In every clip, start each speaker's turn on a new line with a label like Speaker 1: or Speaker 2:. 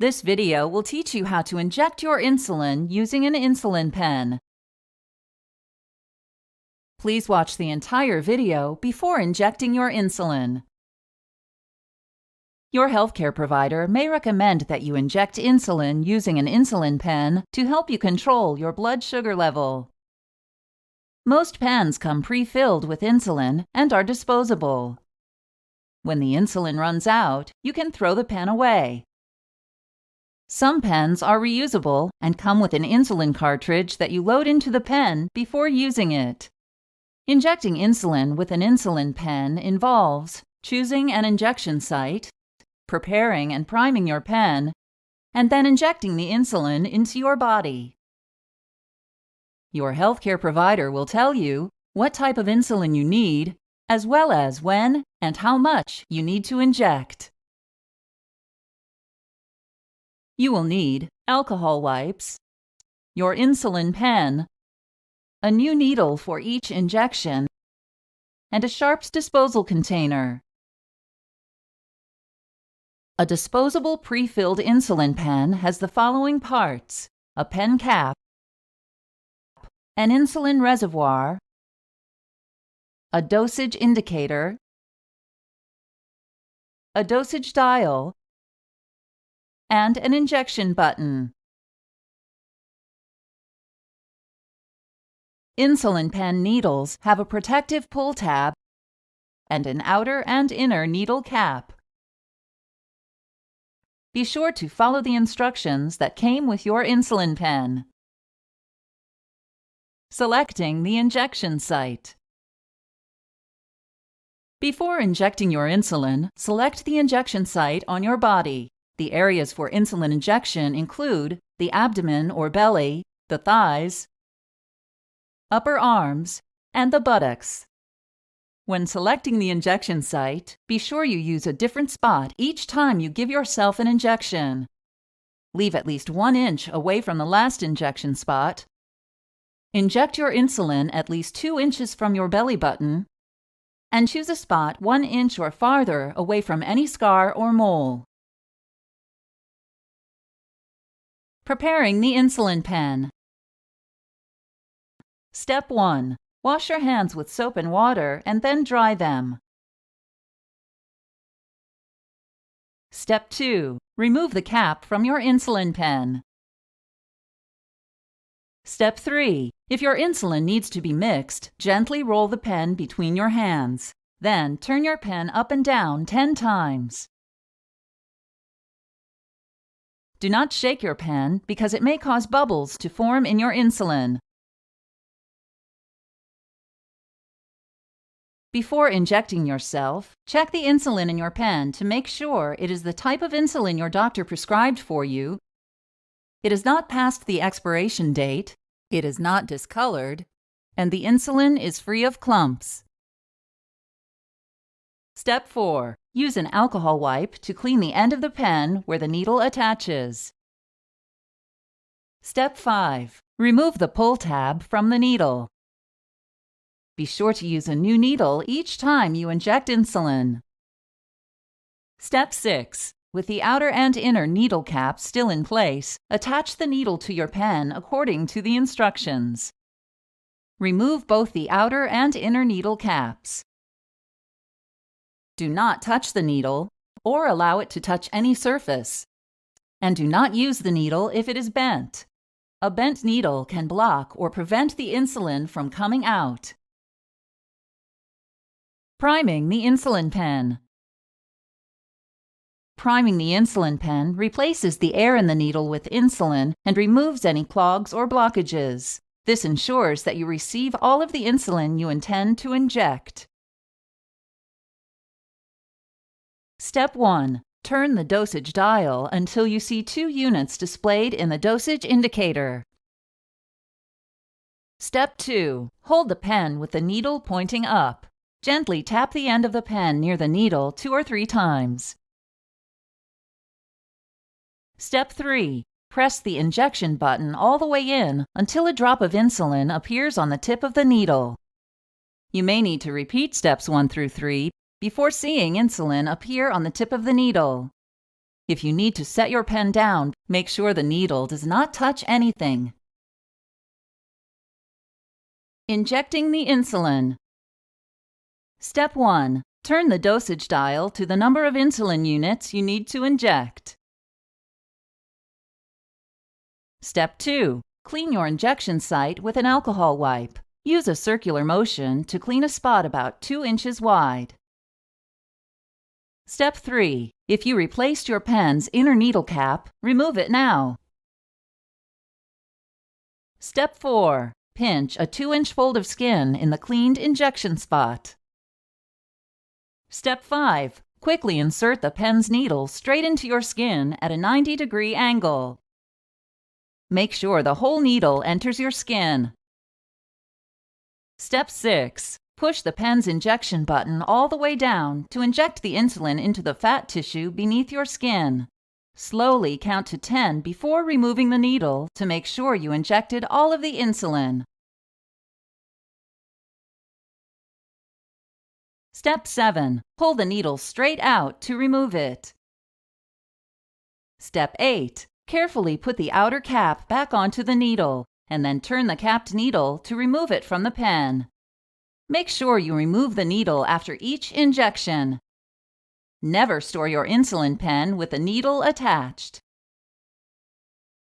Speaker 1: This video will teach you how to inject your insulin using an insulin pen. Please watch the entire video before injecting your insulin. Your healthcare provider may recommend that you inject insulin using an insulin pen to help you control your blood sugar level. Most pens come pre-filled with insulin and are disposable. When the insulin runs out, you can throw the pen away. Some pens are reusable and come with an insulin cartridge that you load into the pen before using it. Injecting insulin with an insulin pen involves choosing an injection site, preparing and priming your pen, and then injecting the insulin into your body. Your healthcare provider will tell you what type of insulin you need, as well as when and how much you need to inject. You will need alcohol wipes, your insulin pen, a new needle for each injection, and a sharps disposal container. A disposable pre-filled insulin pen has the following parts: a pen cap, an insulin reservoir, a dosage indicator, a dosage dial, and an injection button. Insulin pen needles have a protective pull tab and an outer and inner needle cap. Be sure to follow the instructions that came with your insulin pen. Selecting the injection site. Before injecting your insulin, select the injection site on your body. The areas for insulin injection include the abdomen or belly, the thighs, upper arms, and the buttocks. When selecting the injection site, be sure you use a different spot each time you give yourself an injection. Leave at least 1 inch away from the last injection spot. Inject your insulin at least 2 inches from your belly button, and choose a spot 1 inch or farther away from any scar or mole. Preparing the insulin pen. Step 1. Wash your hands with soap and water and then dry them. Step 2. Remove the cap from your insulin pen. Step 3. If your insulin needs to be mixed, gently roll the pen between your hands. Then turn your pen up and down 10 times. Do not shake your pen because it may cause bubbles to form in your insulin. Before injecting yourself, check the insulin in your pen to make sure it is the type of insulin your doctor prescribed for you. It is not past the expiration date, it is not discolored, and the insulin is free of clumps. Step 4. Use an alcohol wipe to clean the end of the pen where the needle attaches. Step 5. Remove the pull tab from the needle. Be sure to use a new needle each time you inject insulin. Step 6. With the outer and inner needle caps still in place, attach the needle to your pen according to the instructions. Remove both the outer and inner needle caps. Do not touch the needle or allow it to touch any surface. And do not use the needle if it is bent. A bent needle can block or prevent the insulin from coming out. Priming the insulin pen. Priming the insulin pen replaces the air in the needle with insulin and removes any clogs or blockages. This ensures that you receive all of the insulin you intend to inject. Step 1. Turn the dosage dial until you see 2 units displayed in the dosage indicator. Step 2. Hold the pen with the needle pointing up. Gently tap the end of the pen near the needle 2 or 3 times. Step 3. Press the injection button all the way in until a drop of insulin appears on the tip of the needle. You may need to repeat steps 1 through 3 before seeing insulin appear on the tip of the needle. If you need to set your pen down, make sure the needle does not touch anything. Injecting the insulin. Step 1. Turn the dosage dial to the number of insulin units you need to inject. Step 2. Clean your injection site with an alcohol wipe. Use a circular motion to clean a spot about 2 inches wide. Step 3. If you replaced your pen's inner needle cap, remove it now. Step 4. Pinch a 2-inch fold of skin in the cleaned injection spot. Step 5. Quickly insert the pen's needle straight into your skin at a 90-degree angle. Make sure the whole needle enters your skin. Step 6. Push the pen's injection button all the way down to inject the insulin into the fat tissue beneath your skin. Slowly count to 10 before removing the needle to make sure you injected all of the insulin. Step 7. Pull the needle straight out to remove it. Step 8. Carefully put the outer cap back onto the needle, and then turn the capped needle to remove it from the pen. Make sure you remove the needle after each injection. Never store your insulin pen with the needle attached.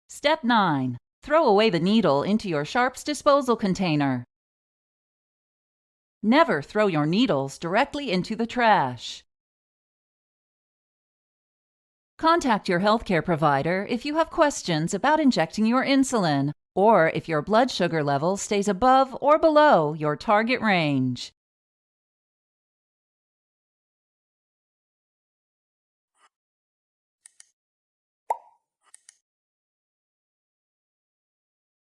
Speaker 1: Step 9. Throw away the needle into your sharps disposal container. Never throw your needles directly into the trash. Contact your healthcare provider if you have questions about injecting your insulin, or if your blood sugar level stays above or below your target range.